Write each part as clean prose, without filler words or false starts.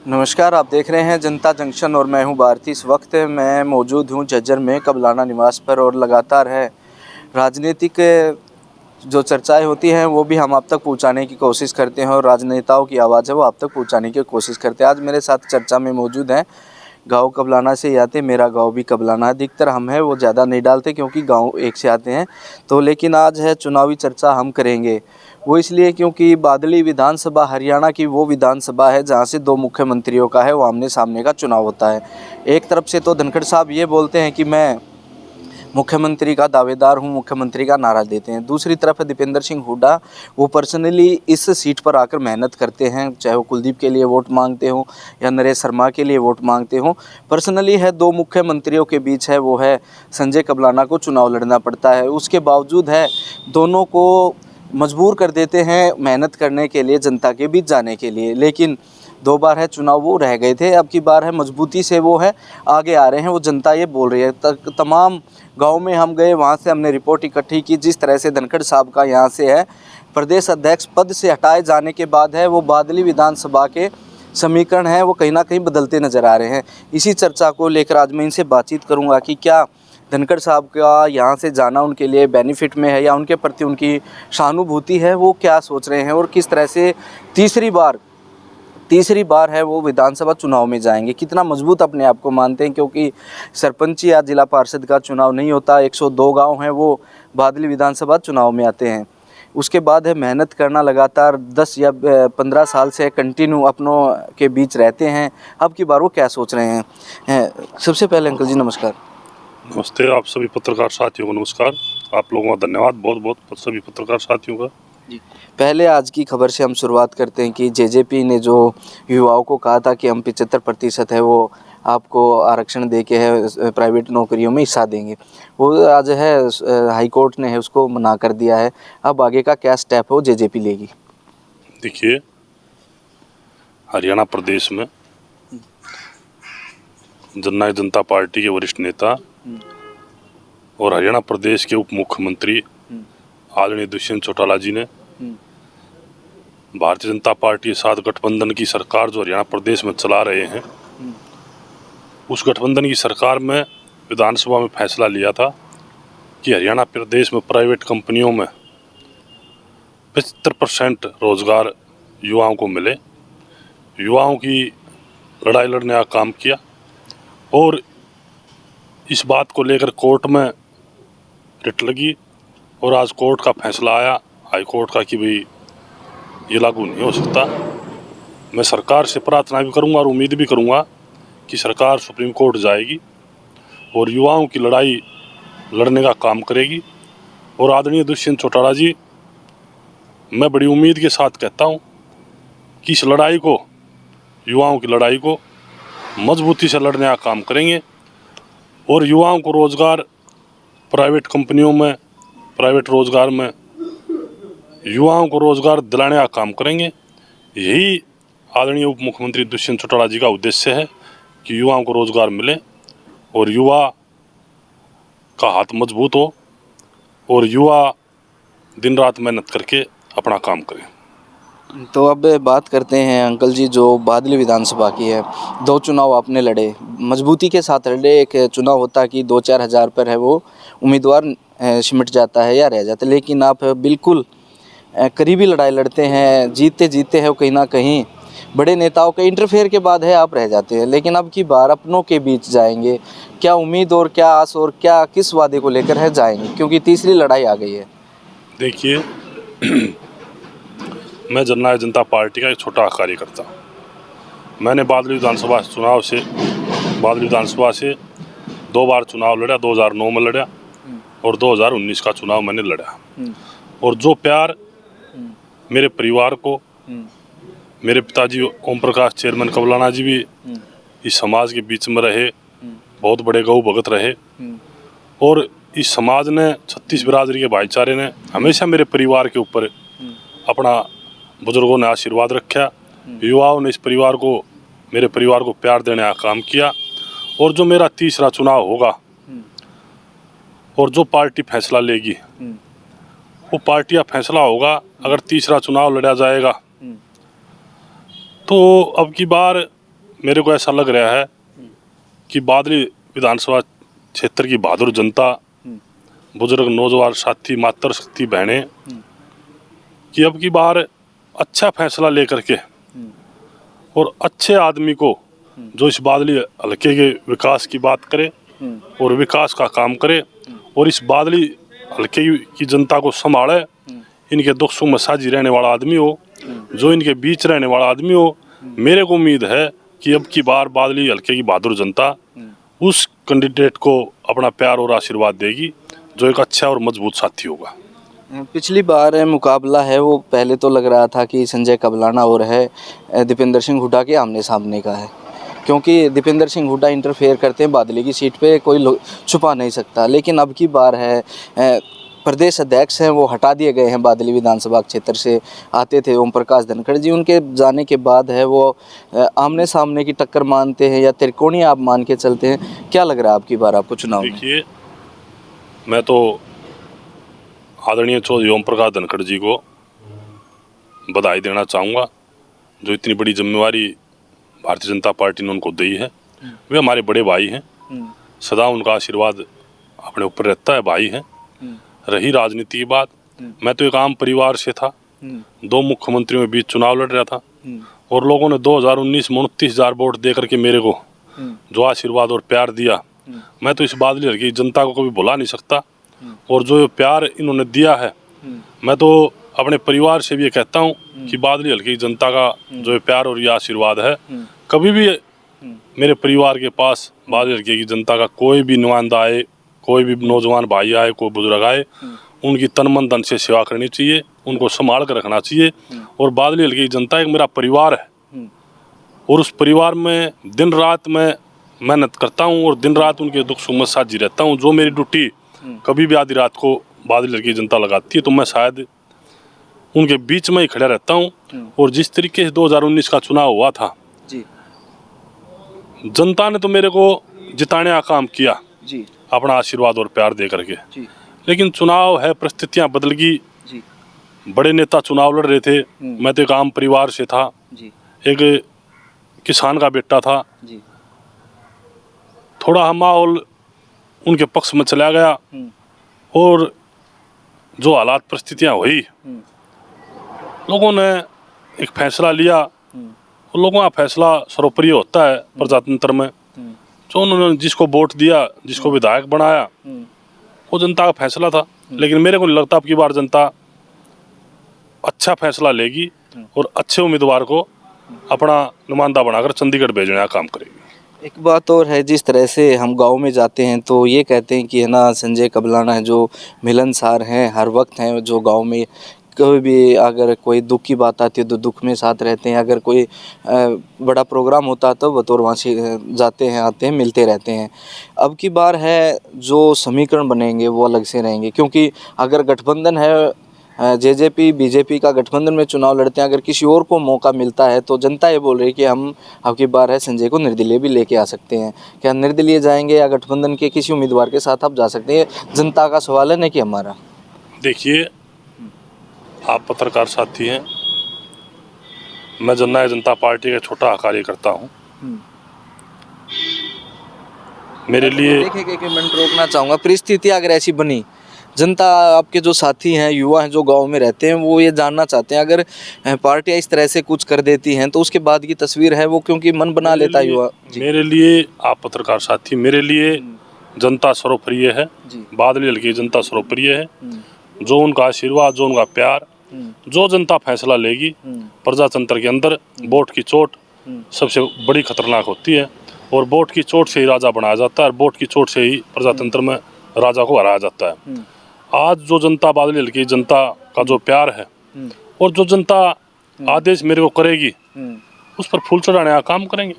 नमस्कार, आप देख रहे हैं जनता जंक्शन और मैं हूं भारती। इस वक्त मैं मौजूद हूं झज्जर में कबलाना निवास पर और लगातार है राजनीतिक जो चर्चाएं होती हैं वो भी हम आप तक पहुंचाने की कोशिश करते हैं और राजनेताओं की आवाज़ है वो आप तक पहुंचाने की कोशिश करते हैं। आज मेरे साथ चर्चा में मौजूद हैं, गांव कबलाना से ही आते, मेरा गांव भी कबलाना है। अधिकतर हम हैं वो ज़्यादा नहीं डालते क्योंकि गांव एक से आते हैं, तो लेकिन आज है चुनावी चर्चा हम करेंगे। वो इसलिए क्योंकि बादली विधानसभा हरियाणा की वो विधानसभा है जहां से दो मुख्यमंत्रियों का है वो आमने सामने का चुनाव होता है। एक तरफ से तो धनखड़ साहब ये बोलते हैं कि मैं मुख्यमंत्री का दावेदार हूं, मुख्यमंत्री का नारा देते हैं। दूसरी तरफ है दीपेंद्र सिंह हुड्डा, वो पर्सनली इस सीट पर आकर मेहनत करते हैं, चाहे वो कुलदीप के लिए वोट मांगते हों या नरेश शर्मा के लिए वोट मांगते हों। पर्सनली है दो मुख्यमंत्रियों के बीच है वो है संजय कबलाना को चुनाव लड़ना पड़ता है। उसके बावजूद है दोनों को मजबूर कर देते हैं मेहनत करने के लिए, जनता के बीच जाने के लिए। लेकिन दो बार है चुनाव वो रह गए थे, अब की बार है मजबूती से वो है आगे आ रहे हैं। वो जनता ये बोल रही है। तमाम गांव में हम गए, वहाँ से हमने रिपोर्ट इकट्ठी की। जिस तरह से धनखड़ साहब का यहाँ से है प्रदेश अध्यक्ष पद से हटाए जाने के बाद है वो बादली विधानसभा के समीकरण हैं वो कहीं ना कहीं बदलते नज़र आ रहे हैं। इसी चर्चा को लेकर आज मैं इनसे बातचीत करूँगा कि क्या धनखड़ साहब का यहाँ से जाना उनके लिए बेनिफिट में है या उनके प्रति उनकी सहानुभूति है, वो क्या सोच रहे हैं और किस तरह से तीसरी बार है वो विधानसभा चुनाव में जाएंगे, कितना मजबूत अपने आप को मानते हैं। क्योंकि सरपंच या जिला पार्षद का चुनाव नहीं होता, 102 गांव हैं वो बादली विधानसभा चुनाव में आते हैं। उसके बाद है मेहनत करना, लगातार 10 या 15 साल से कंटिन्यू अपनों के बीच रहते हैं। अब की बार वो क्या सोच रहे हैं। सबसे पहले अंकल जी नमस्कार। नमस्ते, आप सभी पत्रकार साथियों को नमस्कार। आप लोगों का धन्यवाद, बहुत बहुत सभी पत्रकार साथियों का जी। पहले आज की खबर से हम शुरुआत करते हैं कि जेजेपी ने जो युवाओं को कहा था कि हम 75% है वो आपको आरक्षण दे के है प्राइवेट नौकरियों में हिस्सा देंगे, वो आज है हाई कोर्ट ने है उसको मना कर दिया है। अब आगे का क्या स्टेप है वो जेजेपी लेगी। देखिए, हरियाणा प्रदेश में जननायक जनता पार्टी के वरिष्ठ नेता और हरियाणा प्रदेश के उप मुख्यमंत्री आदरणीय दुष्यंत चौटाला जी ने भारतीय जनता पार्टी के साथ गठबंधन की सरकार जो हरियाणा प्रदेश में चला रहे हैं, उस गठबंधन की सरकार में विधानसभा में फैसला लिया था कि हरियाणा प्रदेश में प्राइवेट कंपनियों में 75% रोजगार युवाओं को मिले। युवाओं की लड़ाई लड़ने का काम किया और इस बात को लेकर कोर्ट में रिट लगी और आज कोर्ट का फैसला आया, हाई कोर्ट का, कि भाई ये लागू नहीं हो सकता। मैं सरकार से प्रार्थना भी करूंगा और उम्मीद भी करूंगा कि सरकार सुप्रीम कोर्ट जाएगी और युवाओं की लड़ाई लड़ने का काम करेगी। और आदरणीय दुष्यंत चौटाला जी, मैं बड़ी उम्मीद के साथ कहता हूं कि इस लड़ाई को, युवाओं की लड़ाई को मजबूती से लड़ने का काम करेंगे और युवाओं को रोज़गार प्राइवेट कंपनियों में, प्राइवेट रोज़गार में युवाओं को रोज़गार दिलाने का काम करेंगे। यही आदरणीय उप मुख्यमंत्री दुष्यंत चौटाला जी का उद्देश्य है कि युवाओं को रोज़गार मिले और युवा का हाथ मजबूत हो और युवा दिन रात मेहनत करके अपना काम करें। तो अब बात करते हैं अंकल जी, जो बादली विधानसभा की है, दो चुनाव आपने लड़े, मजबूती के साथ लड़े। एक चुनाव होता कि 2-4 हज़ार पर है वो उम्मीदवार सिमट जाता है या रह जाता है, लेकिन आप बिल्कुल करीबी लड़ाई लड़ते हैं, जीतते जीतते हैं कहीं ना कहीं बड़े नेताओं के इंटरफेयर के बाद है आप रह जाते हैं। लेकिन अब की बार अपनों के बीच जाएंगे, क्या उम्मीद और क्या आस और क्या किस वादे को लेकर है जाएंगे, क्योंकि तीसरी लड़ाई आ गई है। देखिए, मैं जननायक जनता पार्टी का एक छोटा कार्यकर्ता। मैंने बादली विधानसभा से 2 बार चुनाव लड़ा, 2009 में लड़ा और 2019 का चुनाव मैंने लड़ा। और जो प्यार मेरे परिवार को, मेरे पिताजी ओम प्रकाश चेयरमैन कबलाना जी भी इस समाज के बीच में रहे, बहुत बड़े गौ भगत रहे और इस समाज ने, 36 बिरादरी के भाईचारे ने हमेशा मेरे परिवार के ऊपर अपना, बुजुर्गों ने आशीर्वाद रखा, युवाओं ने इस परिवार को, मेरे परिवार को प्यार देने का काम किया। और जो मेरा तीसरा चुनाव होगा और जो पार्टी फैसला लेगी वो पार्टी का फैसला होगा। अगर तीसरा चुनाव लड़ा जाएगा तो अब की बार मेरे को ऐसा लग रहा है कि बादली विधानसभा क्षेत्र की बहादुर जनता, बुजुर्ग नौजवान साथी, मातृशक्ति बहनें, कि अब की बार अच्छा फैसला लेकर के और अच्छे आदमी को जो इस बादली हल्के के विकास की बात करे और विकास का काम करे और इस बादली हल्के की जनता को संभाले, इनके दुख सुख में साझी रहने वाला आदमी हो, जो इनके बीच रहने वाला आदमी हो। मेरे को उम्मीद है कि अब की बार बादली हल्के की बहादुर जनता उस कैंडिडेट को अपना प्यार और आशीर्वाद देगी जो एक अच्छा और मजबूत साथी होगा। पिछली बार मुकाबला है वो पहले तो लग रहा था कि संजय कबलाना और है दीपेंद्र सिंह हुड्डा के आमने सामने का है, क्योंकि दीपेंद्र सिंह हुड्डा इंटरफेयर करते हैं बादली की सीट पे, कोई छुपा नहीं सकता। लेकिन अब की बार है प्रदेश अध्यक्ष हैं वो हटा दिए गए हैं बादली विधानसभा क्षेत्र से, आते थे ओम प्रकाश धनखड़ जी, उनके जाने के बाद है वो आमने सामने की टक्कर मानते हैं या त्रिकोणीय आप मान के चलते हैं? क्या लग रहा है आपकी बार आपको चुनाव में? देखिए, मैं तो आदरणीय चौधरी ओम प्रकाश धनखड़ जी को बधाई देना चाहूँगा, जो इतनी बड़ी जिम्मेवारी भारतीय जनता पार्टी ने उनको दी है। वे हमारे बड़े भाई हैं, सदा उनका आशीर्वाद अपने ऊपर रहता है, भाई हैं। रही राजनीति की बात, मैं तो एक आम परिवार से था, 2 मुख्यमंत्रियों के बीच चुनाव लड़ रहा था और लोगों ने 2019 में 29,000 वोट दे करके मेरे को जो आशीर्वाद और प्यार दिया, मैं तो इस बादली हल्के की जनता को कभी भुला नहीं सकता। और जो प्यार इन्होंने दिया है, मैं तो अपने परिवार से भी ये कहता हूँ कि बादली हल्के की जनता का जो प्यार और ये आशीर्वाद है, कभी भी मेरे परिवार के पास बादली हल्के की जनता का कोई भी नुमाइंदा आए, कोई भी नौजवान भाई आए, कोई बुजुर्ग आए, उनकी तन मन धन से सेवा करनी चाहिए, उनको संभाल कर रखना चाहिए। और बादली हल्के की जनता एक मेरा परिवार है और उस परिवार में दिन रात मैं मेहनत करता हूँ और दिन रात उनके दुख सुख में साझी रहता हूँ। जो मेरी ड्यूटी कभी भी आधी रात को बादली हल्के की जनता लगाती है तो मैं शायद उनके बीच में ही खड़ा रहता हूँ। और जिस तरीके से 2019 का चुनाव हुआ था जी, जनता ने तो मेरे को जिताने का काम किया जी, अपना आशीर्वाद और प्यार दे करके, जी, लेकिन चुनाव है, परिस्थितियां बदल गई। जी, बड़े नेता चुनाव लड़ रहे थे, मैं तो एक आम परिवार से था, जी, एक किसान का बेटा था। जी, थोड़ा माहौल उनके पक्ष में चला गया और जो हालात परिस्थितियां हुई, लोगों ने एक फैसला लिया और लोगों का फैसला सर्वोपरि होता है प्रजातंत्र में। जो उन्होंने जिसको वोट दिया, जिसको विधायक बनाया, वो जनता का फैसला था। लेकिन मेरे को नहीं लगता अब की बार जनता अच्छा फैसला लेगी और अच्छे उम्मीदवार को अपना नुमाइंदा बनाकर चंडीगढ़ भेजने का काम करेगी। एक बात और है, जिस तरह से हम गांव में जाते हैं तो ये कहते हैं कि है ना संजय कबलाना है जो मिलनसार हैं, हर वक्त हैं, जो गांव में कोई भी अगर कोई दुख की बात आती है तो दुख में साथ रहते हैं, अगर कोई बड़ा प्रोग्राम होता है तो बतौर वहाँ से जाते हैं, आते हैं, मिलते रहते हैं। अब की बार है जो समीकरण बनेंगे वो अलग से रहेंगे, क्योंकि अगर गठबंधन है जेजेपी बीजेपी का गठबंधन में चुनाव लड़ते हैं, अगर किसी और को मौका मिलता है तो जनता ये बोल रही है कि हम अब की बार है संजय को निर्दलीय भी लेके आ सकते हैं। क्या निर्दलीय जाएंगे या गठबंधन के किसी उम्मीदवार के साथ आप जा सकते हैं? जनता का सवाल है ना कि हमारा। देखिए, आप पत्रकार साथी हैं, मैं जननायक जनता पार्टी का छोटा कार्यकर्ता हूँ। मेरे लिए देखिए एक मिनट रोकना चाहूँगा, परिस्थिति अगर ऐसी बनी, जनता आपके जो साथी हैं, युवा हैं जो गांव में रहते हैं, वो ये जानना चाहते हैं अगर पार्टियां इस तरह से कुछ कर देती हैं तो उसके बाद की तस्वीर है वो, क्योंकि मन बना लेता है युवा। मेरे लिए आप पत्रकार साथी, मेरे लिए जनता सर्वप्रिय है, बादली हल्के जनता सर्वप्रिय है। जो उनका आशीर्वाद, जो उनका प्यार, जो जनता फैसला लेगी, प्रजातंत्र के अंदर वोट की चोट सबसे बड़ी खतरनाक होती है और वोट की चोट से ही राजा बनाया जाता है और वोट की चोट से ही प्रजातंत्र में राजा को हराया जाता है। आज जो जनता बादली हल्के जनता का जो प्यार है और जो जनता आदेश मेरे को करेगी, उस पर फूल चढ़ाने का काम करेंगे,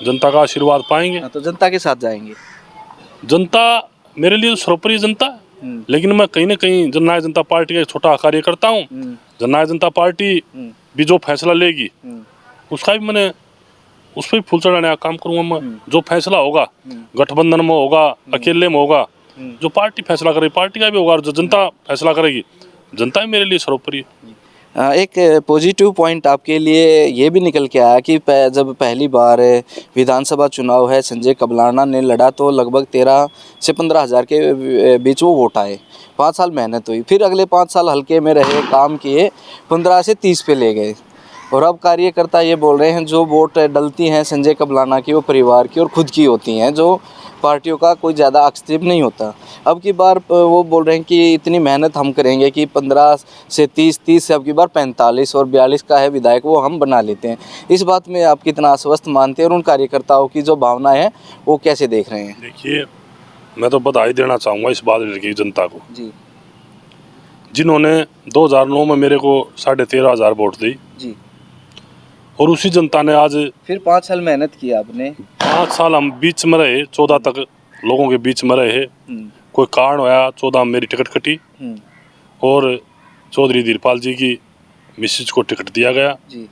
जनता का आशीर्वाद पाएंगे। तो जनता के साथ जाएंगे। जनता मेरे लिए सर्वोपरि जनता है, लेकिन मैं कहीं ना कहीं जननायक जनता पार्टी का एक छोटा कार्यकर्ता हूँ। जननायक जनता पार्टी भी जो फैसला लेगी उसका भी मैंने उस पर फूल चढ़ाने का काम करूँगा। मैं जो फैसला होगा, गठबंधन में होगा, अकेले में होगा, जो पार्टी फैसला करेगी पार्टी का भी होगा, और जो जनता फैसला करेगी जनता ही मेरे लिए सर्वोपरि है। एक पॉजिटिव पॉइंट आपके लिए ये भी निकल के आया कि जब पहली बार विधानसभा चुनाव है संजय कबलाना ने लड़ा तो लगभग 13 से 15 हज़ार के बीच वो वोट आए। 5 साल मेहनत हुई, फिर अगले 5 साल हल्के में रहे, काम किए, 15 से 30 पे ले गए। और अब कार्यकर्ता ये बोल रहे हैं जो वोट डलती हैं संजय कबलाना की वो परिवार की और खुद की होती हैं, जो पार्टियों का कोई ज़्यादा हस्तक्षेप नहीं होता। अब की बार वो बोल रहे हैं कि इतनी मेहनत हम करेंगे कि 15 से 30, 30 से अब की बार 45 और 42 का है विधायक वो हम बना लेते हैं। इस बात में आप कितना आश्वस्त मानते हैं और उन कार्यकर्ताओं की जो भावना है वो कैसे देख रहे हैं? देखिए, मैं तो बधाई देना चाहूँगा इस बादल की जनता को, जी जिन्होंने 2009 में मेरे को 13,500 वोट दी जी। और उसी जनता ने आज फिर 5 साल मेहनत की आपने। 5 साल हम बीच में रहे, 14 तक लोगों के बीच में रहे। कोई कारण होया, 14 में मेरी टिकट कटी और चौधरी धीरपाल जी की मिसेज को टिकट दिया गया। जी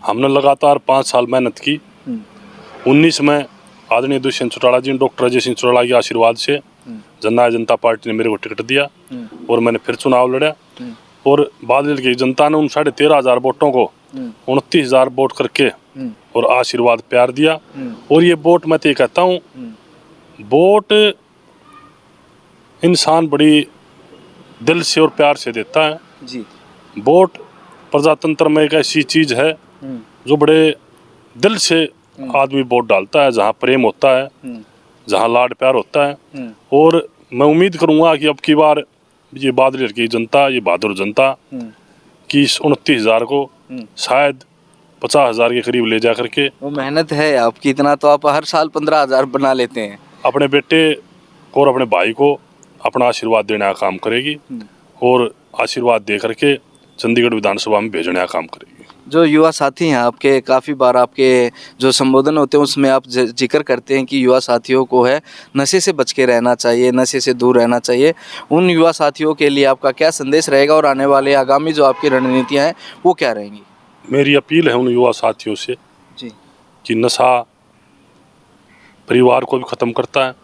हमने लगातार 5 साल मेहनत की। 19 में आदरणीय दुष्यंत चौटाला जी, डॉक्टर अजय सिंह चौटाला के आशीर्वाद से जननायक जनता पार्टी ने मेरे को टिकट दिया और मैंने फिर चुनाव लड़ा और बादल की जनता ने उन 13,500 वोटों को 29,000 वोट करके और आशीर्वाद प्यार दिया। और ये वोट मैं तो ये कहता हूँ, वोट इंसान बड़ी दिल से और प्यार से देता है। जी वोट प्रजातंत्र में एक ऐसी चीज़ है जो बड़े दिल से आदमी वोट डालता है, जहाँ प्रेम होता है, जहाँ लाड प्यार होता है। और मैं उम्मीद करूँगा कि अब की बार ये बादल की जनता, ये बहादुर जनता की इस 29,000 को शायद 50,000 के करीब ले जा करके, वो मेहनत है आपकी, इतना तो आप हर साल 15,000 बना लेते हैं, अपने बेटे को और अपने भाई को अपना आशीर्वाद देने का काम करेगी और आशीर्वाद दे करके चंडीगढ़ विधानसभा में भेजने का काम करेगी। जो युवा साथी हैं आपके, काफ़ी बार आपके जो संबोधन होते हैं उसमें आप जिक्र करते हैं कि युवा साथियों को है नशे से बच के रहना चाहिए, नशे से दूर रहना चाहिए। उन युवा साथियों के लिए आपका क्या संदेश रहेगा और आने वाले आगामी जो आपकी रणनीतियाँ हैं वो क्या रहेंगी? मेरी अपील है उन युवा साथियों से जी कि नशा परिवार को भी ख़त्म करता है,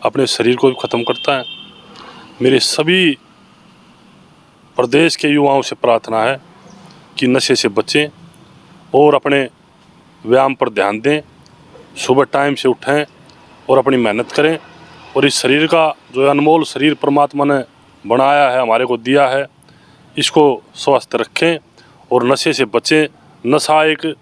अपने शरीर को भी ख़त्म करता है। मेरे सभी प्रदेश के युवाओं से प्रार्थना है कि नशे से बचें और अपने व्यायाम पर ध्यान दें, सुबह टाइम से उठें और अपनी मेहनत करें। और इस शरीर का जो अनमोल शरीर परमात्मा ने बनाया है, हमारे को दिया है, इसको स्वस्थ रखें और नशे से बचें। नशा एक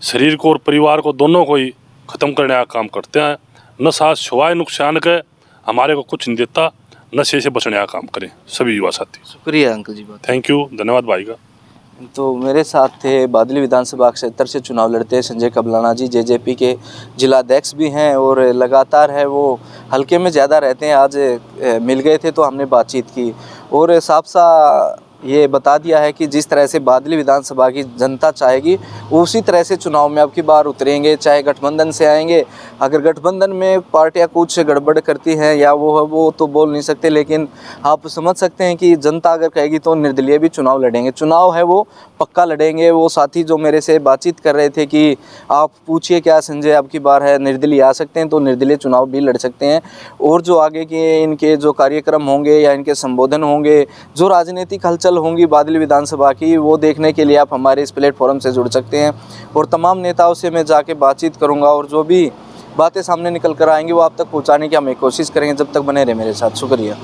शरीर को और परिवार को दोनों को ही ख़त्म करने का काम करते हैं। नशा सिवाय नुकसान के हमारे को कुछ नहीं देता। नशे से बचने का काम करें सभी युवा साथी। शुक्रिया अंकल जी। थैंक यू, धन्यवाद भाई का। तो मेरे साथ थे बादली विधानसभा क्षेत्र से चुनाव लड़ते संजय कबलाना जी, जेजेपी के जिलाध्यक्ष भी हैं और लगातार है वो हल्के में ज़्यादा रहते हैं। आज मिल गए थे तो हमने बातचीत की और साफ सा ये बता दिया है कि जिस तरह से बादली विधानसभा की जनता चाहेगी उसी तरह से चुनाव में अब की बार उतरेंगे, चाहे गठबंधन से आएंगे। अगर गठबंधन में पार्टियां कुछ गड़बड़ करती हैं या वो तो बोल नहीं सकते, लेकिन आप समझ सकते हैं कि जनता अगर कहेगी तो निर्दलीय भी चुनाव लड़ेंगे। चुनाव है वो पक्का लड़ेंगे। वो साथी जो मेरे से बातचीत कर रहे थे कि आप पूछिए क्या संजय अब की बार है निर्दलीय आ सकते हैं, तो निर्दलीय चुनाव भी लड़ सकते हैं। और जो आगे के इनके जो कार्यक्रम होंगे या इनके संबोधन होंगे, जो राजनीतिक हलचल होंगी बादली विधानसभा की, वो देखने के लिए आप हमारे इस प्लेटफॉर्म से जुड़ सकते हैं। और तमाम नेताओं से मैं जाके बातचीत करूंगा और जो भी बातें सामने निकल कर आएंगी वो आप तक पहुंचाने की हम कोशिश करेंगे। जब तक बने रहे मेरे साथ। शुक्रिया।